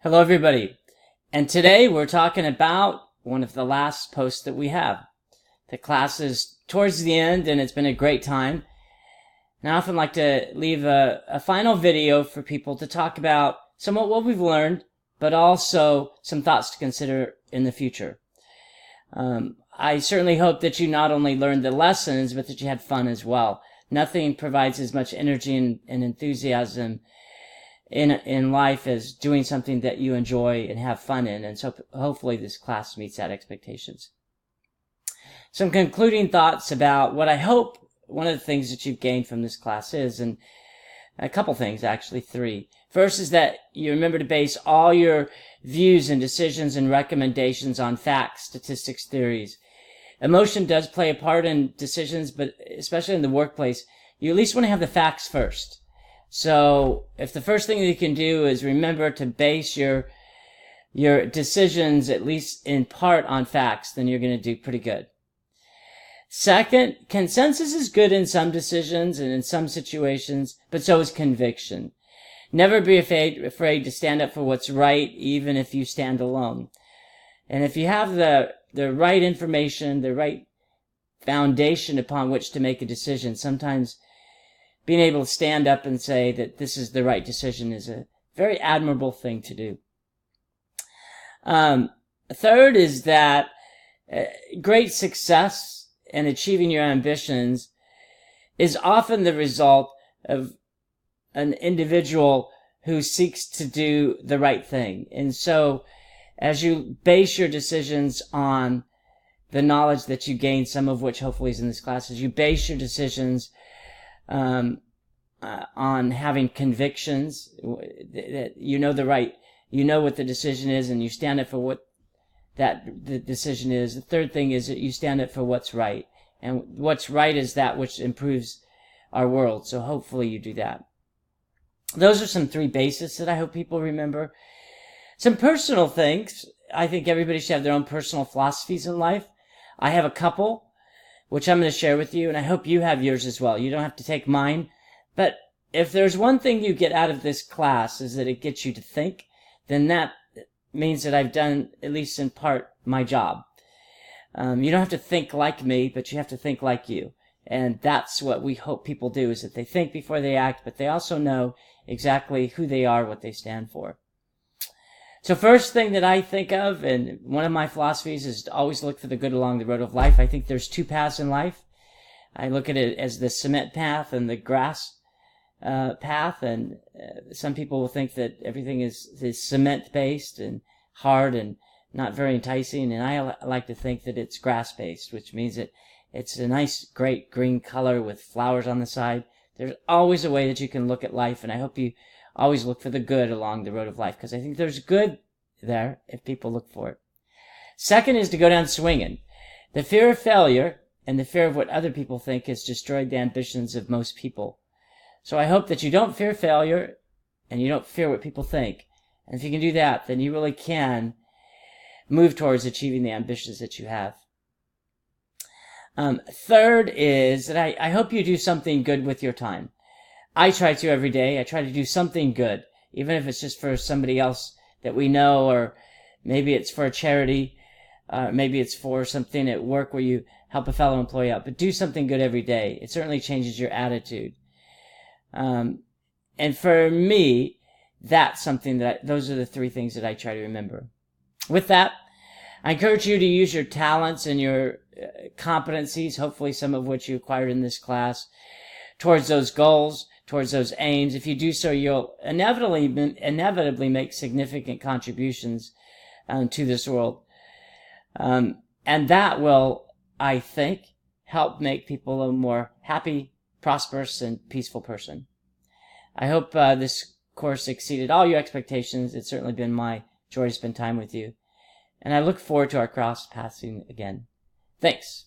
Hello, everybody. And today we're talking about one of the last posts that we have. The class is towards the end and it's been a great time. And I often like to leave a final video for people to talk about somewhat what we've learned, but also some thoughts to consider in the future. I certainly hope that you not only learned the lessons, but that you had fun as well. Nothing provides as much energy and enthusiasm in life as doing something that you enjoy and have fun in. And so hopefully this class meets that expectations. Some concluding thoughts about what I hope one of the things that you've gained from this class is, and a couple things, actually, three. First is that you remember to base all your views and decisions and recommendations on facts, statistics, theories. Emotion does play a part in decisions, but especially in the workplace, you at least want to have the facts first. So if the first thing you can do is remember to base your decisions at least in part on facts, then you're going to do pretty good. Second, consensus is good in some decisions and in some situations, but so is conviction. Never be afraid to stand up for what's right, even if you stand alone. And if you have the right information, the right foundation upon which to make a decision, sometimes being able to stand up and say that this is the right decision is a very admirable thing to do. Third is that great success in achieving your ambitions is often the result of an individual who seeks to do the right thing. And so as you base your decisions on the knowledge that you gain, some of which hopefully is in this class, as you base your decisions on having convictions that you know what the decision is, and you stand up for what the decision is. The third thing is that you stand up for what's right, and what's right is that which improves our world. So hopefully you do that. Those are some three basics that I hope people remember. Some personal things. I think everybody should have their own personal philosophies in life. I have a couple, which I'm going to share with you, and I hope you have yours as well. You don't have to take mine, but if there's one thing you get out of this class is that it gets you to think, then that means that I've done, at least in part, my job. You don't have to think like me, but you have to think like you. And that's what we hope people do, is that they think before they act, but they also know exactly who they are, what they stand for. So first thing that I think of, and one of my philosophies, is to always look for the good along the road of life. I think there's two paths in life. I look at it as the cement path and the grass path, and some people will think that everything is cement-based and hard and not very enticing, and I like to think that it's grass-based, which means that it's a nice, great green color with flowers on the side. There's always a way that you can look at life, and I hope you always look for the good along the road of life, because I think there's good there if people look for it. Second is to go down swinging. The fear of failure and the fear of what other people think has destroyed the ambitions of most people. So I hope that you don't fear failure and you don't fear what people think. And if you can do that, then you really can move towards achieving the ambitions that you have. Third is that I hope you do something good with your time. I try to every day. I try to do something good, even if it's just for somebody else that we know, or maybe it's for a charity, maybe it's for something at work where you help a fellow employee out. But do something good every day. It certainly changes your attitude. And for me, that's something those are the three things that I try to remember. With that, I encourage you to use your talents and your competencies, hopefully some of which you acquired in this class, towards those goals, towards those aims. If you do so, you'll inevitably make significant contributions to this world. And that will, I think, help make people a more happy, prosperous, and peaceful person. I hope this course exceeded all your expectations. It's certainly been my joy to spend time with you. And I look forward to our cross-pathing again. Thanks.